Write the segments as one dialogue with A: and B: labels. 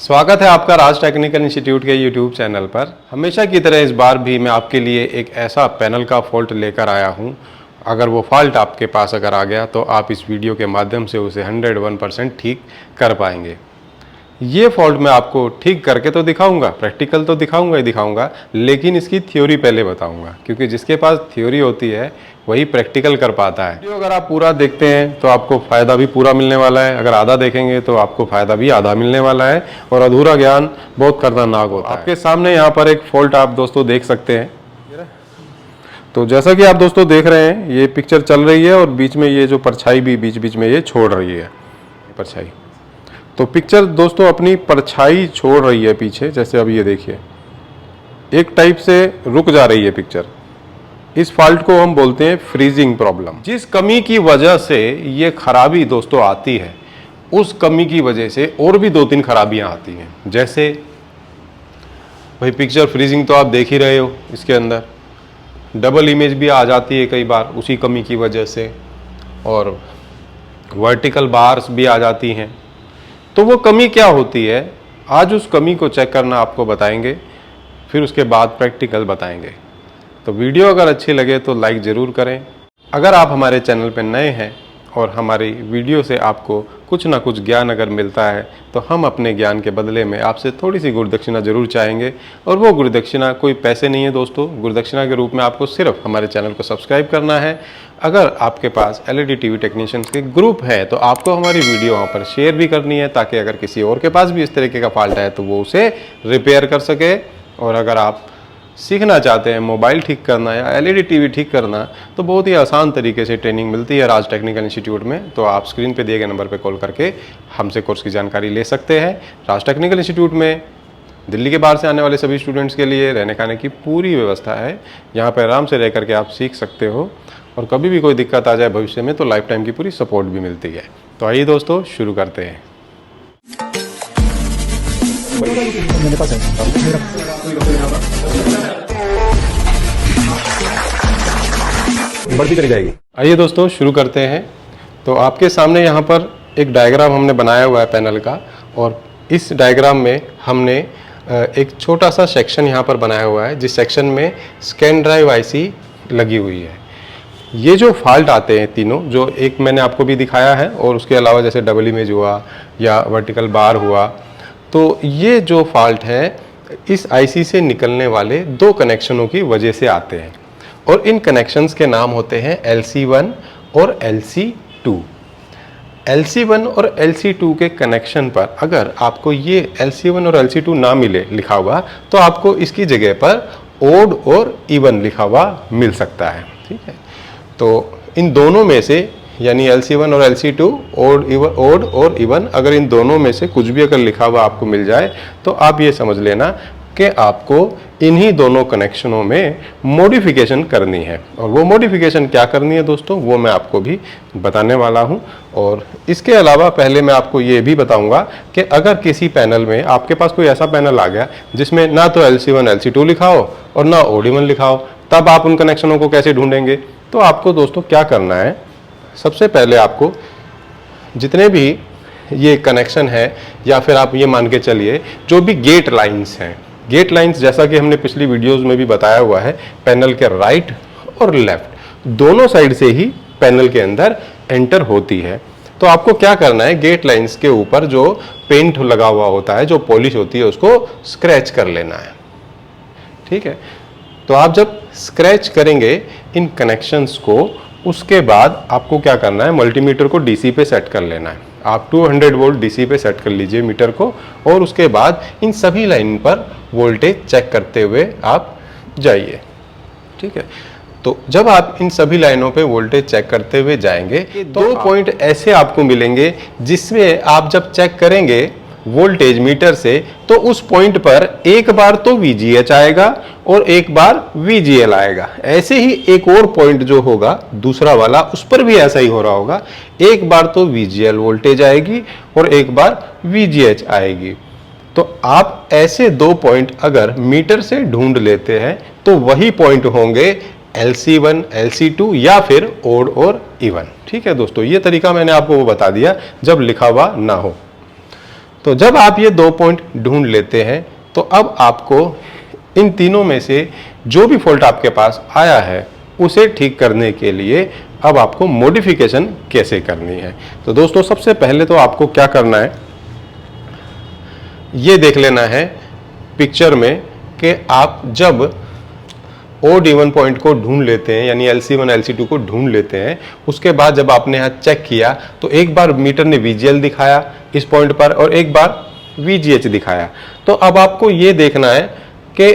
A: स्वागत है आपका राज टेक्निकल इंस्टीट्यूट के यूट्यूब चैनल पर। हमेशा की तरह इस बार भी मैं आपके लिए एक ऐसा पैनल का फॉल्ट लेकर आया हूं। अगर वो फॉल्ट आपके पास अगर आ गया तो आप इस वीडियो के माध्यम से उसे 101% ठीक कर पाएंगे। ये फॉल्ट मैं आपको ठीक करके तो दिखाऊंगा, प्रैक्टिकल तो दिखाऊंगा ही दिखाऊंगा, लेकिन इसकी थ्योरी पहले बताऊंगा, क्योंकि जिसके पास थ्योरी होती है वही प्रैक्टिकल कर पाता है। वीडियो अगर आप पूरा देखते हैं तो आपको फ़ायदा भी पूरा मिलने वाला है, अगर आधा देखेंगे तो आपको फ़ायदा भी आधा मिलने वाला है। और अधूरा ज्ञान बहुत खतरनाक होता है। आपके सामने यहाँ पर एक फॉल्ट आप दोस्तों देख सकते हैं। तो जैसा कि आप दोस्तों देख रहे हैं, ये पिक्चर चल रही है और बीच में ये जो परछाई भी बीच बीच में ये छोड़ रही है परछाई। तो पिक्चर दोस्तों अपनी परछाई छोड़ रही है पीछे, जैसे अब ये देखिए एक टाइप से रुक जा रही है पिक्चर। इस फॉल्ट को हम बोलते हैं फ्रीजिंग प्रॉब्लम। जिस कमी की वजह से ये खराबी दोस्तों आती है, उस कमी की वजह से और भी 2-3 खराबियां आती हैं। जैसे भाई पिक्चर फ्रीजिंग तो आप देख ही रहे हो, इसके अंदर डबल इमेज भी आ जाती है कई बार उसी कमी की वजह से, और वर्टिकल बार्स भी आ जाती हैं। तो वो कमी क्या होती है, आज उस कमी को चेक करना आपको बताएंगे, फिर उसके बाद प्रैक्टिकल बताएंगे। तो वीडियो अगर अच्छी लगे तो लाइक ज़रूर करें। अगर आप हमारे चैनल पर नए हैं और हमारी वीडियो से आपको कुछ ना कुछ ज्ञान अगर मिलता है तो हम अपने ज्ञान के बदले में आपसे थोड़ी सी गुरुदक्षिणा जरूर चाहेंगे। और वो गुरुदक्षिणा कोई पैसे नहीं है दोस्तों, गुरुदक्षिणा के रूप में आपको सिर्फ हमारे चैनल को सब्सक्राइब करना है। अगर आपके पास LED टीवी टेक्नीशियंस के ग्रुप है तो आपको हमारी वीडियो वहाँ पर शेयर भी करनी है, ताकि अगर किसी और के पास भी इस तरीके का फॉल्ट है तो वो उसे रिपेयर कर सके। और अगर आप सीखना चाहते हैं मोबाइल ठीक करना या LED टीवी ठीक करना, तो बहुत ही आसान तरीके से ट्रेनिंग मिलती है राज टेक्निकल इंस्टीट्यूट में। तो आप स्क्रीन पे दिए गए नंबर पे कॉल करके हमसे कोर्स की जानकारी ले सकते हैं। राज टेक्निकल इंस्टीट्यूट में दिल्ली के बाहर से आने वाले सभी स्टूडेंट्स के लिए रहने खाने की पूरी व्यवस्था है। यहाँ पर आराम से रह करके आप सीख सकते हो, और कभी भी कोई दिक्कत आ जाए भविष्य में तो लाइफ टाइम की पूरी सपोर्ट भी मिलती है। तो आइए दोस्तों शुरू करते हैं।
B: मेरे पास है बढ़ती चली जाएगी।
A: आइए दोस्तों शुरू करते हैं। तो आपके सामने यहाँ पर एक डायग्राम हमने बनाया हुआ है पैनल का, और इस डायग्राम में हमने एक छोटा सा सेक्शन यहाँ पर बनाया हुआ है, जिस सेक्शन में स्कैन ड्राइव IC लगी हुई है। ये जो फॉल्ट आते हैं तीनों, जो एक मैंने आपको भी दिखाया है, और उसके अलावा जैसे डबल इमेज हुआ या वर्टिकल बार हुआ, तो ये जो फॉल्ट है इस IC से निकलने वाले 2 कनेक्शनों की वजह से आते हैं। और इन कनेक्शंस के नाम होते हैं LC1 और LC2। LC1 और LC2 के कनेक्शन पर अगर आपको ये LC1 और LC2 ना मिले लिखा हुआ, तो आपको इसकी जगह पर ओड और इवन लिखा हुआ मिल सकता है। ठीक है, तो इन दोनों में से यानी LC1 और LC2 ओड और इवन, अगर इन दोनों में से कुछ भी अगर लिखा हुआ आपको मिल जाए तो आप ये समझ लेना कि आपको इन्हीं दोनों कनेक्शनों में मॉडिफिकेशन करनी है। और वो मॉडिफिकेशन क्या करनी है दोस्तों, वो मैं आपको भी बताने वाला हूं। और इसके अलावा पहले मैं आपको ये भी बताऊंगा कि अगर किसी पैनल में आपके पास कोई ऐसा पैनल आ गया जिसमें ना तो LC1 LC2 लिखा हो और ना ओड इवन लिखा हो, तब आप उन कनेक्शनों को कैसे ढूंढेंगे। तो आपको दोस्तों क्या करना है, सबसे पहले आपको जितने भी ये कनेक्शन है, या फिर आप ये मान के चलिए जो भी गेट लाइंस हैं, गेट लाइंस जैसा कि हमने पिछली वीडियोस में भी बताया हुआ है, पैनल के राइट और लेफ्ट दोनों साइड से ही पैनल के अंदर एंटर होती है। तो आपको क्या करना है, गेट लाइंस के ऊपर जो पेंट लगा हुआ होता है, जो पॉलिश होती है, उसको स्क्रैच कर लेना है। ठीक है, तो आप जब स्क्रैच करेंगे इन कनेक्शंस को, उसके बाद आपको क्या करना है, मल्टीमीटर को DC पे सेट कर लेना है। आप 200 वोल्ट DC पे सेट कर लीजिए मीटर को, और उसके बाद इन सभी लाइन पर वोल्टेज चेक करते हुए आप जाइए। ठीक है, तो जब आप इन सभी लाइनों पे वोल्टेज चेक करते हुए जाएंगे, 2 पॉइंट ऐसे आपको मिलेंगे जिसमें आप जब चेक करेंगे वोल्टेज मीटर से, तो उस पॉइंट पर एक बार तो VGH आएगा और एक बार VGL आएगा। ऐसे ही एक और पॉइंट जो होगा दूसरा वाला, उस पर भी ऐसा ही हो रहा होगा, एक बार तो VGL वोल्टेज आएगी और एक बार VGH आएगी। तो आप ऐसे 2 पॉइंट अगर मीटर से ढूंढ लेते हैं तो वही पॉइंट होंगे LC1 LC2 या फिर ओड और इवन। ठीक है दोस्तों, ये तरीका मैंने आपको वो बता दिया जब लिखा हुआ ना हो। तो जब आप ये 2 पॉइंट ढूंढ लेते हैं तो अब आपको इन तीनों में से जो भी फॉल्ट आपके पास आया है उसे ठीक करने के लिए अब आपको मॉडिफिकेशन कैसे करनी है। तो दोस्तों सबसे पहले तो आपको क्या करना है, ये देख लेना है पिक्चर में कि आप जब ओड इवन पॉइंट को ढूंढ लेते हैं, यानी LC1 LC2 को ढूंढ लेते हैं, उसके बाद जब आपने यहाँ चेक किया तो एक बार मीटर ने VGL दिखाया इस पॉइंट पर और एक बार VGH दिखाया। तो अब आपको ये देखना है कि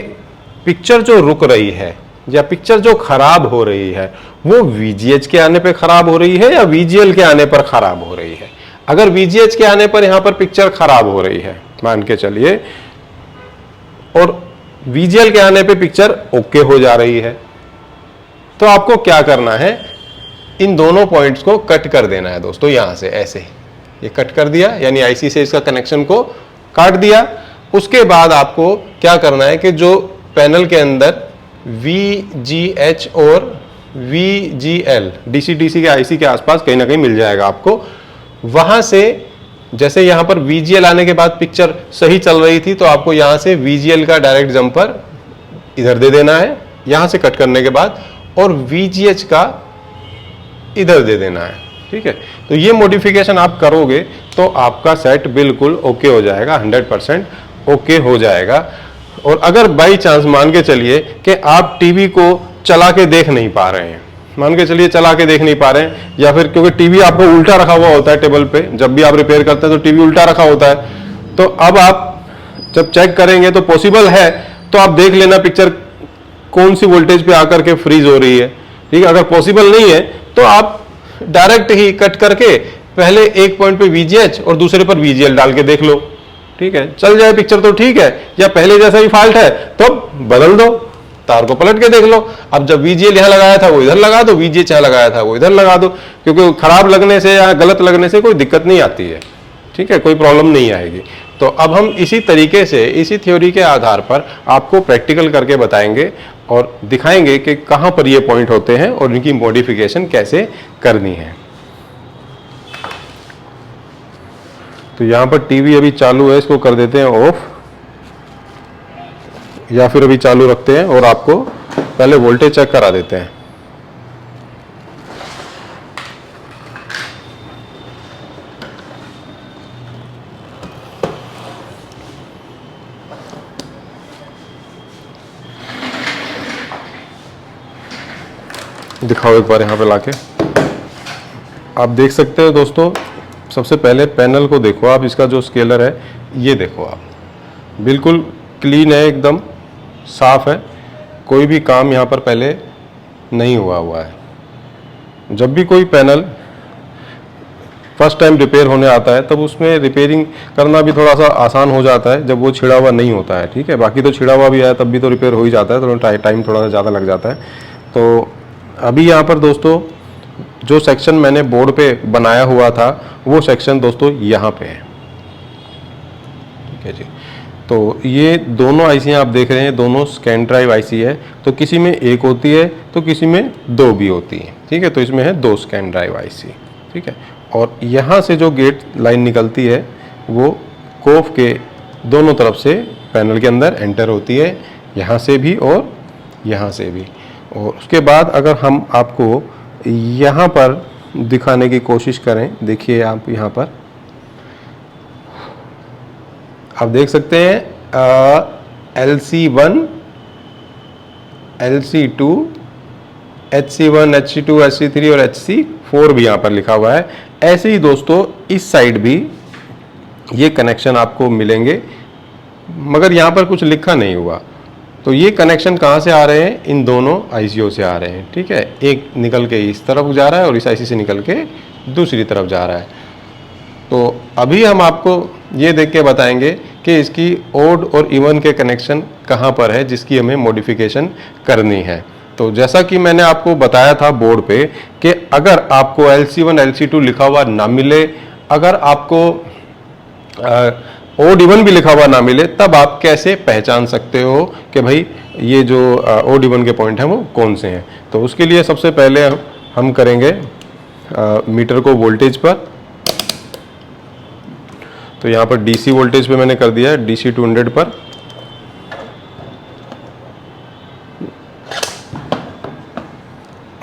A: पिक्चर जो रुक रही है या पिक्चर जो खराब हो रही है वो VGH के आने पर खराब हो रही है या VGL के आने पर खराब हो रही है। अगर VGH के आने पर यहाँ पर पिक्चर खराब हो रही है मान के चलिए, और VGL के आने पे पिक्चर ओके हो जा रही है, तो आपको क्या करना है, इन दोनों पॉइंट्स को कट कर देना है दोस्तों। यहां से ऐसे ये कट कर दिया, यानी IC से इसका कनेक्शन को काट दिया। उसके बाद आपको क्या करना है कि जो पैनल के अंदर VGH और VGL DC के IC के आसपास कहीं ना कहीं मिल जाएगा आपको, वहां से जैसे यहां पर VGL आने के बाद पिक्चर सही चल रही थी तो आपको यहां से VGL का डायरेक्ट जंपर इधर दे देना है यहां से कट करने के बाद, और VGH का इधर दे देना है। ठीक है, तो ये मॉडिफिकेशन आप करोगे तो आपका सेट बिल्कुल ओके हो जाएगा, 100% ओके हो जाएगा। और अगर बाई चांस मान के चलिए कि आप टीवी को चला के देख नहीं पा रहे हैं, मान के चलिए चला के देख नहीं पा रहे हैं, या फिर क्योंकि टीवी आपको उल्टा रखा हुआ होता है टेबल पे, जब भी आप रिपेयर करते हैं तो टीवी उल्टा रखा होता है, तो अब आप जब चेक करेंगे तो पॉसिबल है तो आप देख लेना पिक्चर कौन सी वोल्टेज पे आकर के फ्रीज हो रही है। ठीक है, अगर पॉसिबल नहीं है तो आप डायरेक्ट ही कट करके पहले एक पॉइंट पे VGH और दूसरे पर VGL डाल के देख लो। ठीक है, चल जाए पिक्चर तो ठीक है, या पहले जैसा ही फॉल्ट है तो बदल दो, तार को पलट के देख लो। अब जब VGL यहां लगाया था वो इधर लगा दो, VGH यहां लगाया था वो इधर लगा दो, क्योंकि खराब लगने से या गलत लगने से कोई दिक्कत नहीं आती है। ठीक है, कोई प्रॉब्लम नहीं आएगी। तो अब हम इसी तरीके से इसी थ्योरी के आधार पर आपको प्रैक्टिकल करके बताएंगे और दिखाएंगे कि कहां पर ये पॉइंट होते हैं और इनकी मॉडिफिकेशन कैसे करनी है। तो यहां पर टीवी अभी चालू है, इसको कर देते हैं ऑफ, या फिर अभी चालू रखते हैं और आपको पहले वोल्टेज चेक करा देते हैं। दिखाओ एक बार यहां पे लाके, आप देख सकते हो दोस्तों। सबसे पहले पैनल को देखो आप, इसका जो स्केलर है ये देखो आप, बिल्कुल क्लीन है, एकदम साफ है, कोई भी काम यहाँ पर पहले नहीं हुआ है। जब भी कोई पैनल फर्स्ट टाइम रिपेयर होने आता है तब उसमें रिपेयरिंग करना भी थोड़ा सा आसान हो जाता है जब वो छिड़ा हुआ नहीं होता है। ठीक है, बाकी तो छिड़ा हुआ भी है तब भी तो रिपेयर हो ही जाता है, तो टाइम थोड़ा सा ज़्यादा लग जाता है। तो अभी यहाँ पर दोस्तों जो सेक्शन मैंने बोर्ड पे बनाया हुआ था वो सेक्शन दोस्तों यहाँ पे है। ठीक है जी, तो ये दोनों IC आप देख रहे हैं, दोनों स्कैन ड्राइव IC है। तो किसी में एक होती है तो किसी में दो भी होती है। ठीक है, तो इसमें है 2 स्कैन ड्राइव IC। ठीक है, और यहाँ से जो गेट लाइन निकलती है वो कोफ के दोनों तरफ से पैनल के अंदर एंटर होती है, यहाँ से भी और यहाँ से भी। और उसके बाद अगर हम आपको यहाँ पर दिखाने की कोशिश करें, देखिए आप यहाँ पर आप देख सकते हैं LC1 LC2 HC1 HC2 HC3 और HC4 भी यहाँ पर लिखा हुआ है। ऐसे ही दोस्तों इस साइड भी ये कनेक्शन आपको मिलेंगे, मगर यहाँ पर कुछ लिखा नहीं हुआ। तो ये कनेक्शन कहाँ से आ रहे हैं, इन दोनों ICO से आ रहे हैं। ठीक है, एक निकल के इस तरफ जा रहा है और इस IC से निकल के दूसरी तरफ जा रहा है। तो अभी हम आपको ये देख के बताएंगे कि इसकी ओड और इवन के कनेक्शन कहाँ पर है जिसकी हमें मॉडिफिकेशन करनी है। तो जैसा कि मैंने आपको बताया था बोर्ड पे कि अगर आपको LC1 LC2 लिखा हुआ ना मिले, अगर आपको ओड इवन भी लिखा हुआ ना मिले, तब आप कैसे पहचान सकते हो कि भाई ये जो ओड इवन के पॉइंट हैं वो कौन से हैं। तो उसके लिए सबसे पहले हम करेंगे मीटर को वोल्टेज पर। तो यहाँ पर DC वोल्टेज पे मैंने कर दिया है, DC 200 पर।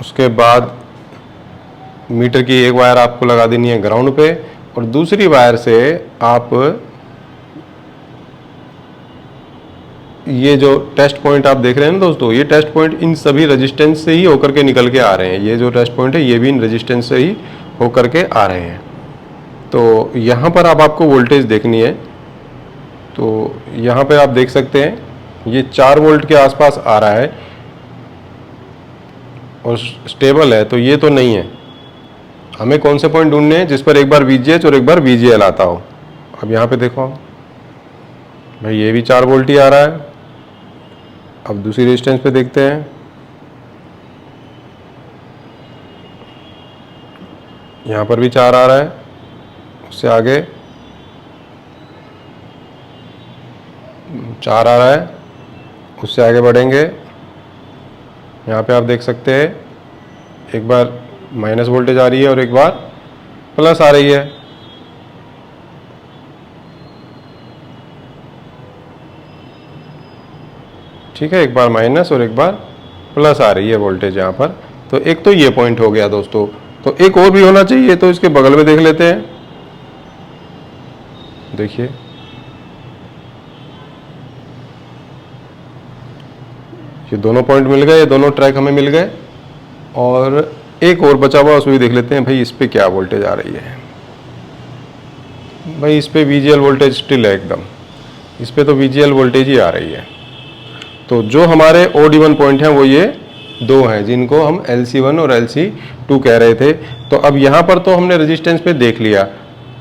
A: उसके बाद मीटर की एक वायर आपको लगा देनी है ग्राउंड पे, और दूसरी वायर से आप ये जो टेस्ट पॉइंट आप देख रहे हैं ना दोस्तों, ये टेस्ट पॉइंट इन सभी रेजिस्टेंस से ही होकर के निकल के आ रहे हैं। ये जो टेस्ट पॉइंट है ये भी इन रेजिस्टेंस से ही होकर के आ रहे हैं। तो यहाँ पर अब आपको वोल्टेज देखनी है, तो यहाँ पे आप देख सकते हैं ये 4 वोल्ट के आसपास आ रहा है और स्टेबल है, तो ये तो नहीं है। हमें कौन से पॉइंट ढूंढने हैं जिस पर एक बार VGH और एक बार VGL आता हो। अब यहाँ पे देखो भाई, ये भी 4 वोल्ट ही आ रहा है। अब दूसरी रेजिस्टेंस पे देखते हैं, यहाँ पर भी 4 आ रहा है। उससे आगे 4 आ रहा है। उससे आगे बढ़ेंगे, यहाँ पे आप देख सकते हैं एक बार माइनस वोल्टेज आ रही है और एक बार प्लस आ रही है। ठीक है, एक बार माइनस और एक बार प्लस आ रही है वोल्टेज यहाँ पर। तो एक तो ये पॉइंट हो गया दोस्तों। तो एक और भी होना चाहिए, तो इसके बगल में देख लेते हैं। देखिए ये दोनों पॉइंट मिल गए, ये दोनों ट्रैक हमें मिल गए। और एक और बचा हुआ, उसमें भी देख लेते हैं भाई इस पे क्या वोल्टेज आ रही है। भाई इस पे VGL वोल्टेज स्टिल है एकदम, इस पे तो VGL वोल्टेज ही आ रही है। तो जो हमारे ओड इवन पॉइंट हैं वो ये 2 हैं, जिनको हम LC1 और LC2 कह रहे थे। तो अब यहाँ पर तो हमने रेजिस्टेंस पे देख लिया।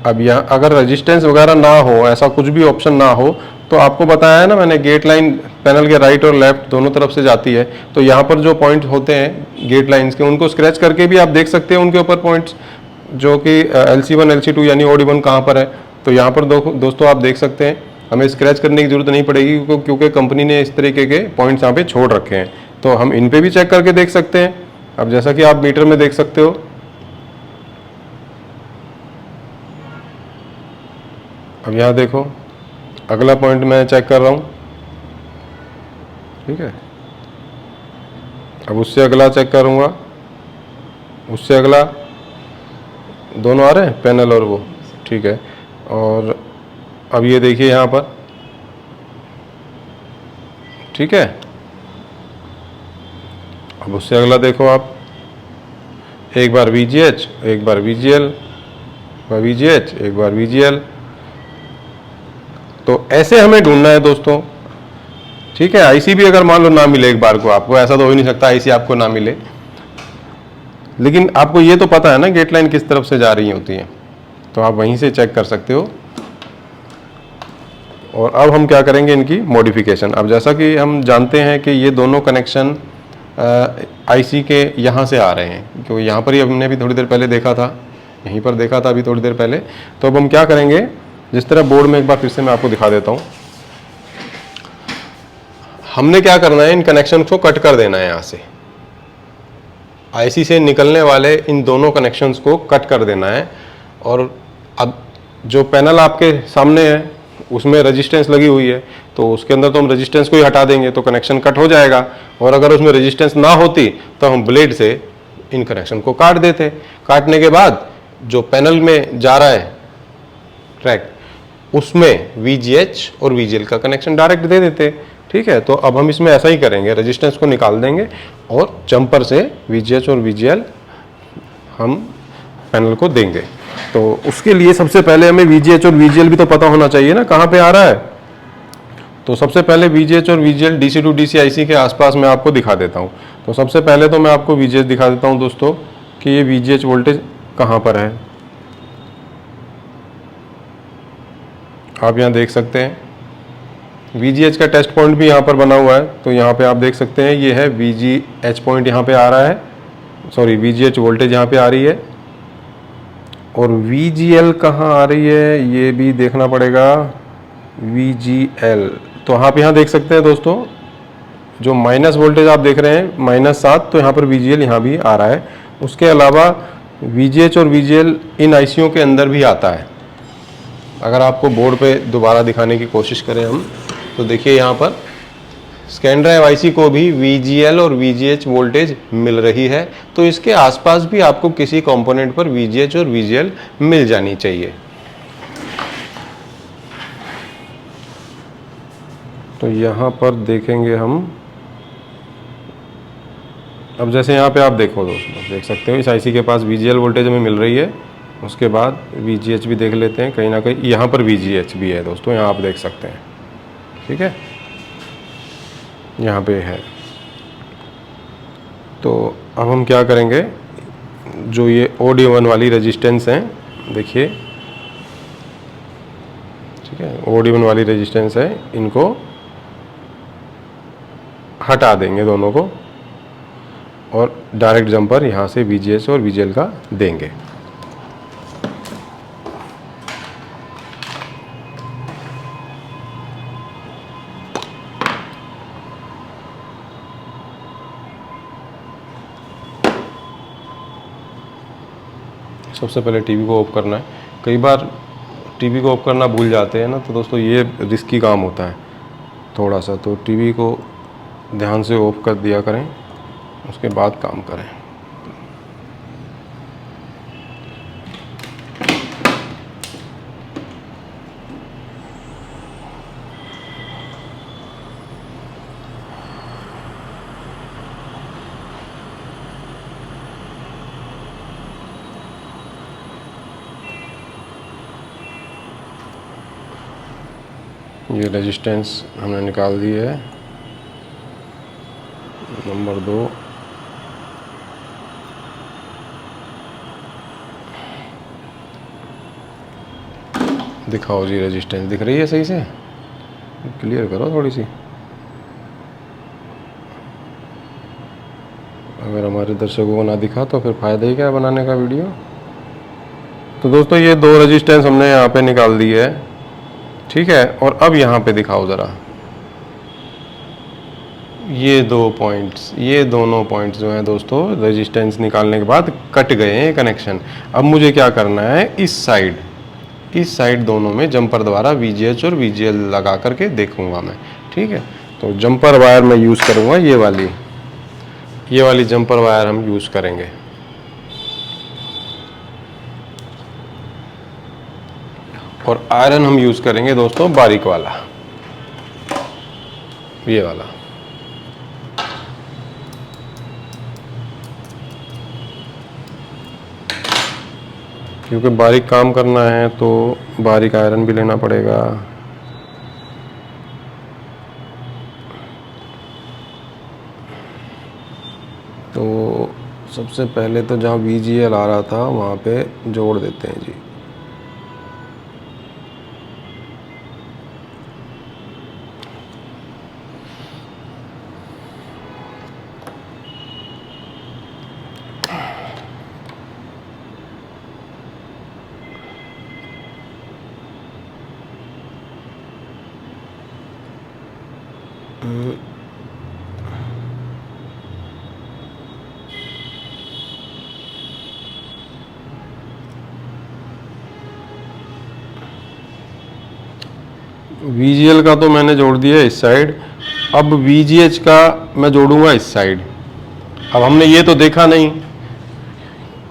A: अब यहाँ अगर रेजिस्टेंस वगैरह ना हो, ऐसा कुछ भी ऑप्शन ना हो, तो आपको बताया है ना मैंने, गेट लाइन पैनल के राइट और लेफ्ट दोनों तरफ से जाती है। तो यहाँ पर जो पॉइंट होते हैं गेट लाइंस के, उनको स्क्रैच करके भी आप देख सकते हैं उनके ऊपर पॉइंट्स, जो कि LC1 LC2 यानी ओड इवन कहाँ पर है। तो यहाँ पर दोस्तों आप देख सकते हैं, हमें स्क्रैच करने की जरूरत नहीं पड़ेगी, क्योंकि कंपनी ने इस तरीके के पॉइंट्स यहाँ पे छोड़ रखे हैं। तो हम इन पे भी चेक करके देख सकते हैं। अब जैसा कि आप मीटर में देख सकते हो, अब यहाँ देखो अगला पॉइंट मैं चेक कर रहा हूँ। ठीक है, अब उससे अगला चेक करूँगा, उससे अगला, दोनों आ रहे हैं पैनल और वो। ठीक है, और अब ये देखिए यहाँ पर। ठीक है, अब उससे अगला देखो आप, एक बार VGH, एक बार VGL, VGH, एक बार VGL। तो ऐसे हमें ढूंढना है दोस्तों। ठीक है, IC भी अगर मान लो ना मिले एक बार को, आपको ऐसा तो हो ही नहीं सकता IC आपको ना मिले, लेकिन आपको ये तो पता है ना गेट लाइन किस तरफ से जा रही होती है, तो आप वहीं से चेक कर सकते हो। और अब हम क्या करेंगे, इनकी मॉडिफिकेशन। अब जैसा कि हम जानते हैं कि ये दोनों कनेक्शन IC के यहाँ से आ रहे हैं, क्योंकि यहाँ पर ही हमने भी थोड़ी देर पहले देखा था, यहीं पर देखा था अभी थोड़ी देर पहले। तो अब हम क्या करेंगे, जिस तरह बोर्ड में एक बार फिर से मैं आपको दिखा देता हूँ। हमने क्या करना है, इन कनेक्शन को कट कर देना है। यहाँ से IC से निकलने वाले इन दोनों कनेक्शंस को कट कर देना है। और अब जो पैनल आपके सामने है उसमें रेजिस्टेंस लगी हुई है, तो उसके अंदर तो हम रेजिस्टेंस को ही हटा देंगे, तो कनेक्शन कट हो जाएगा। और अगर उसमें रेजिस्टेंस ना होती तो हम ब्लेड से इन कनेक्शन को काट देते। काटने के बाद जो पैनल में जा रहा है ट्रैक, उसमें VGH और VGL का कनेक्शन डायरेक्ट दे देते। ठीक है, तो अब हम इसमें ऐसा ही करेंगे, रेजिस्टेंस को निकाल देंगे और जंपर से VGH और VGL हम पैनल को देंगे। तो उसके लिए सबसे पहले हमें VGH और VGL भी तो पता होना चाहिए ना कहाँ पे आ रहा है। तो सबसे पहले VGH और VGL DC to DC IC के आसपास मैं आपको दिखा देता हूँ। तो सबसे पहले तो मैं आपको VGH दिखा देता हूँ दोस्तों कि ये VGH वोल्टेज कहाँ पर है। आप यहाँ देख सकते हैं VGH का टेस्ट पॉइंट भी यहाँ पर बना हुआ है। तो यहाँ पे आप देख सकते हैं ये है VGH पॉइंट यहाँ पे आ रहा है, सॉरी VGH वोल्टेज यहाँ पे आ रही है। और VGL कहाँ आ रही है ये भी देखना पड़ेगा, VGL। तो आप यहाँ देख सकते हैं दोस्तों, जो माइनस वोल्टेज आप देख रहे हैं -7, तो यहाँ पर VGL यहाँ भी आ रहा है। उसके अलावा VGH और VGL इन ICओं के अंदर भी आता है। अगर आपको बोर्ड पे दोबारा दिखाने की कोशिश करें हम, तो देखिए यहाँ पर स्कैन ड्राइव आईसी को भी VGL और VGH वोल्टेज मिल रही है, तो इसके आसपास भी आपको किसी कंपोनेंट पर VGH और VGL मिल जानी चाहिए। तो यहाँ पर देखेंगे हम, अब जैसे यहाँ पे आप देखो दोस्तों, देख सकते हो इस आईसी के पास VGL वोल्टेज हमें मिल रही है, उसके बाद VGH भी देख लेते हैं, कहीं ना कहीं यहाँ पर VGH भी है दोस्तों, यहाँ आप देख सकते हैं, ठीक है, यहाँ पे है। तो अब हम क्या करेंगे, जो ये OD1 वाली रेजिस्टेंस हैं, देखिए, ठीक है, OD1 वाली रेजिस्टेंस है, इनको हटा देंगे दोनों को, और डायरेक्ट जंपर यहाँ से VGH और VGL का देंगे। सबसे पहले टीवी को ऑफ करना है। कई बार टीवी को ऑफ करना भूल जाते हैं ना, तो दोस्तों ये रिस्की काम होता है थोड़ा सा, तो टीवी को ध्यान से ऑफ कर दिया करें, उसके बाद काम करें। ये रेजिस्टेंस हमने निकाल दी है, नंबर 2। दिखाओ जी, रेजिस्टेंस दिख रही है सही से, क्लियर करो थोड़ी सी। अगर हमारे दर्शकों को ना दिखा तो फिर फ़ायदा ही क्या बनाने का वीडियो। तो दोस्तों ये 2 रेजिस्टेंस हमने यहाँ पे निकाल दी है, ठीक है। और अब यहाँ पे दिखाओ ज़रा, ये 2 पॉइंट्स, ये दोनों पॉइंट्स जो हैं दोस्तों, रेजिस्टेंस निकालने के बाद कट गए हैं कनेक्शन। अब मुझे क्या करना है, इस साइड दोनों में जंपर द्वारा VGH और VGL लगा करके देखूंगा मैं, ठीक है। तो जंपर वायर मैं यूज़ करूंगा, ये वाली जंपर वायर हम यूज़ करेंगे। और आयरन हम यूज़ करेंगे दोस्तों बारीक वाला, ये वाला। क्योंकि बारीक काम करना है तो बारीक आयरन भी लेना पड़ेगा। तो सबसे पहले तो जहाँ VGL आ रहा था वहाँ पे जोड़ देते हैं जी। VGL का तो मैंने जोड़ दिया इस साइड, अब VGH का मैं जोड़ूंगा इस साइड। अब हमने ये तो देखा नहीं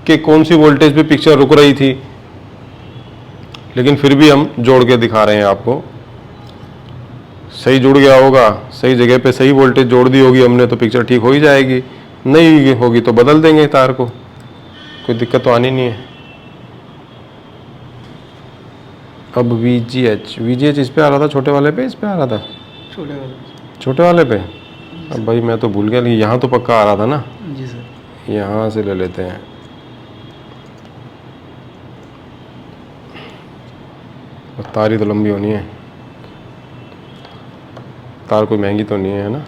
A: कि कौन सी वोल्टेज पे पिक्चर रुक रही थी, लेकिन फिर भी हम जोड़ के दिखा रहे हैं आपको। सही जुड़ गया होगा, सही जगह पे सही वोल्टेज जोड़ दी होगी हमने, तो पिक्चर ठीक हो ही जाएगी। नहीं होगी तो बदल देंगे तार को, कोई दिक्कत तो आनी नहीं है। अब VGH इस पे आ रहा था, छोटे वाले पे, इस पे आ रहा था, छोटे वाले पे। अब भाई मैं तो भूल गया, लेकिन यहाँ तो पक्का आ रहा था ना
B: जी सर।
A: यहाँ से ले लेते हैं। तार ही तो लंबी होनी है, तार कोई महंगी तो नहीं है ना,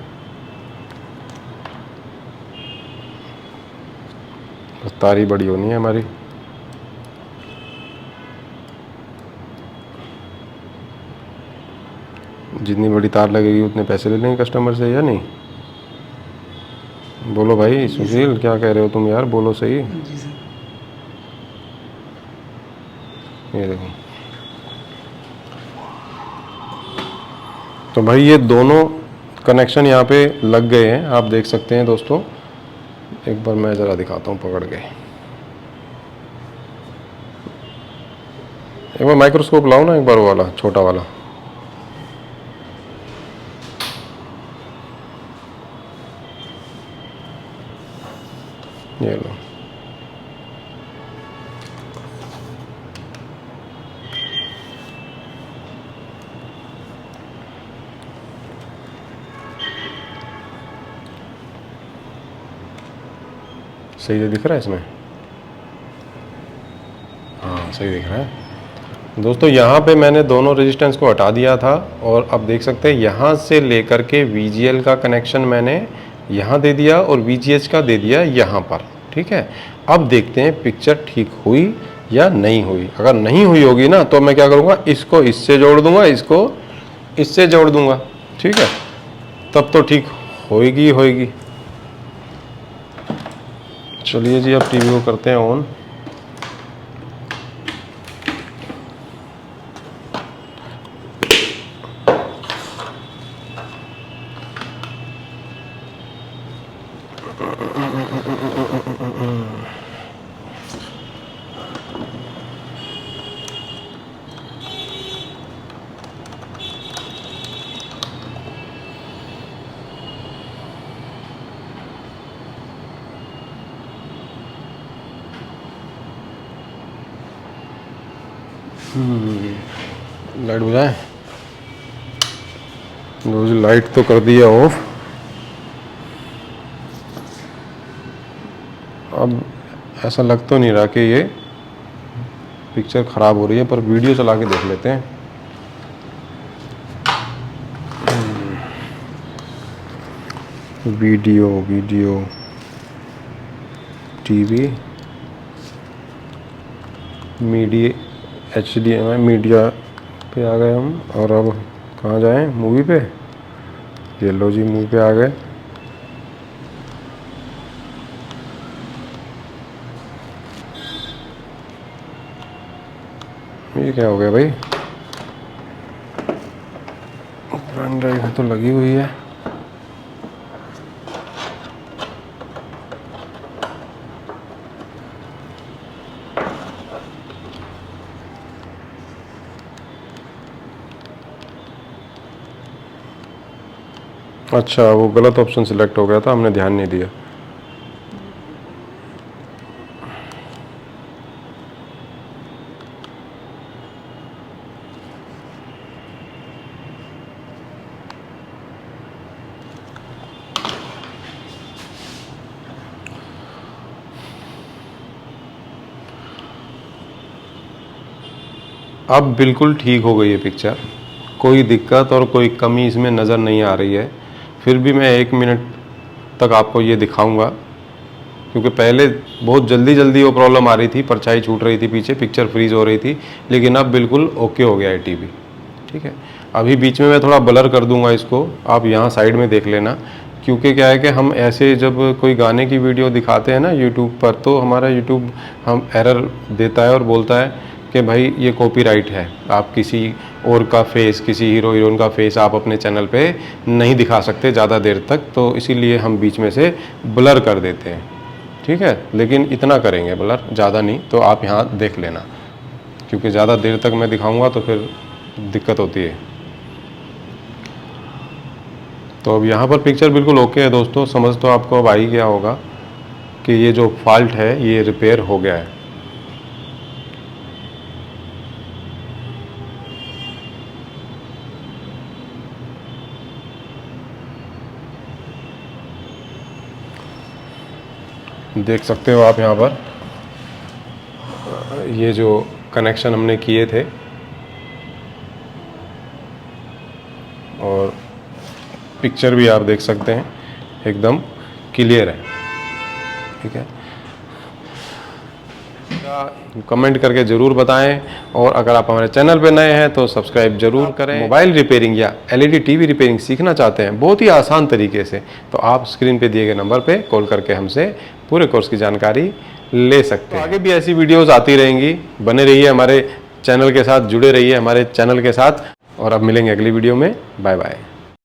A: बस तार ही बड़ी होनी है हमारी। जितनी बड़ी तार लगेगी उतने पैसे ले लेंगे कस्टमर से, या नहीं? बोलो भाई सुशील, क्या कह रहे हो तुम यार, बोलो सही।
B: जी सर।
A: ये देखो, तो भाई ये दोनों कनेक्शन यहाँ पे लग गए हैं, आप देख सकते हैं दोस्तों। एक बार मैं ज़रा दिखाता हूँ पकड़ के। एक बार माइक्रोस्कोप लाओ ना, एक बार वो वाला छोटा वाला। ये लो। सही से दिख रहा है इसमें? हाँ सही दिख रहा है दोस्तों। यहाँ पे मैंने दोनों रेजिस्टेंस को हटा दिया था और अब देख सकते हैं यहाँ से लेकर के VGL का कनेक्शन मैंने यहाँ दे दिया और VGH का दे दिया यहाँ पर। ठीक है, अब देखते हैं पिक्चर ठीक हुई या नहीं हुई। अगर नहीं हुई होगी ना तो मैं क्या करूँगा, इसको इससे जोड़ दूंगा, इसको इससे जोड़ दूंगा। ठीक है, तब तो ठीक होएगी होएगी। चलिए जी, अब टीवी को करते हैं ऑन। लाइट बुझाएं। लाइट तो कर दिया ऑफ। अब ऐसा लग तो नहीं रहा कि ये पिक्चर ख़राब हो रही है, पर वीडियो चला के देख लेते हैं। Video TV media HDMI media पे आ गए हम। और अब कहाँ जाएं, मूवी पे। ये लो जी, मूवी पे आ गए। ये क्या हो गया भाई, पेन ड्राइव तो लगी हुई है। अच्छा, वो गलत ऑप्शन सिलेक्ट हो गया था, हमने ध्यान नहीं दिया। अब बिल्कुल ठीक हो गई है पिक्चर, कोई दिक्कत और कोई कमी इसमें नज़र नहीं आ रही है। फिर भी मैं 1 मिनट तक आपको ये दिखाऊंगा, क्योंकि पहले बहुत जल्दी वो प्रॉब्लम आ रही थी, परछाई छूट रही थी पीछे, पिक्चर फ्रीज हो रही थी। लेकिन अब बिल्कुल ओके हो गया है टीवी। ठीक है, अभी बीच में मैं थोड़ा ब्लर कर दूंगा इसको, आप यहाँ साइड में देख लेना। क्योंकि क्या है कि हम ऐसे जब कोई गाने की वीडियो दिखाते हैं ना यूट्यूब पर, तो हमारा यूट्यूब हम एरर देता है और बोलता है कि भाई ये कॉपीराइट है, आप किसी और का फेस, किसी हीरो हीरोइन का फेस आप अपने चैनल पे नहीं दिखा सकते ज़्यादा देर तक। तो इसीलिए हम बीच में से ब्लर कर देते हैं। ठीक है, लेकिन इतना करेंगे ब्लर, ज़्यादा नहीं। तो आप यहाँ देख लेना, क्योंकि ज़्यादा देर तक मैं दिखाऊंगा तो फिर दिक्कत होती है। तो अब यहाँ पर पिक्चर बिल्कुल ओके है दोस्तों। समझ तो आपको अब आ ही गया होगा कि ये जो फॉल्ट है ये रिपेयर हो गया है। देख सकते हो आप यहाँ पर ये जो कनेक्शन हमने किए थे, और पिक्चर भी आप देख सकते हैं एकदम क्लियर है। ठीक है, कमेंट करके ज़रूर बताएं, और अगर आप हमारे चैनल पर नए हैं तो सब्सक्राइब जरूर करें। मोबाइल रिपेयरिंग या LED टीवी रिपेयरिंग सीखना चाहते हैं बहुत ही आसान तरीके से, तो आप स्क्रीन पे दिए गए नंबर पे कॉल करके हमसे पूरे कोर्स की जानकारी ले सकते हैं। आगे भी ऐसी वीडियोस आती रहेंगी, बने रहिए हमारे चैनल के साथ, जुड़े रहिए हमारे चैनल के साथ। और अब मिलेंगे अगली वीडियो में। Bye bye.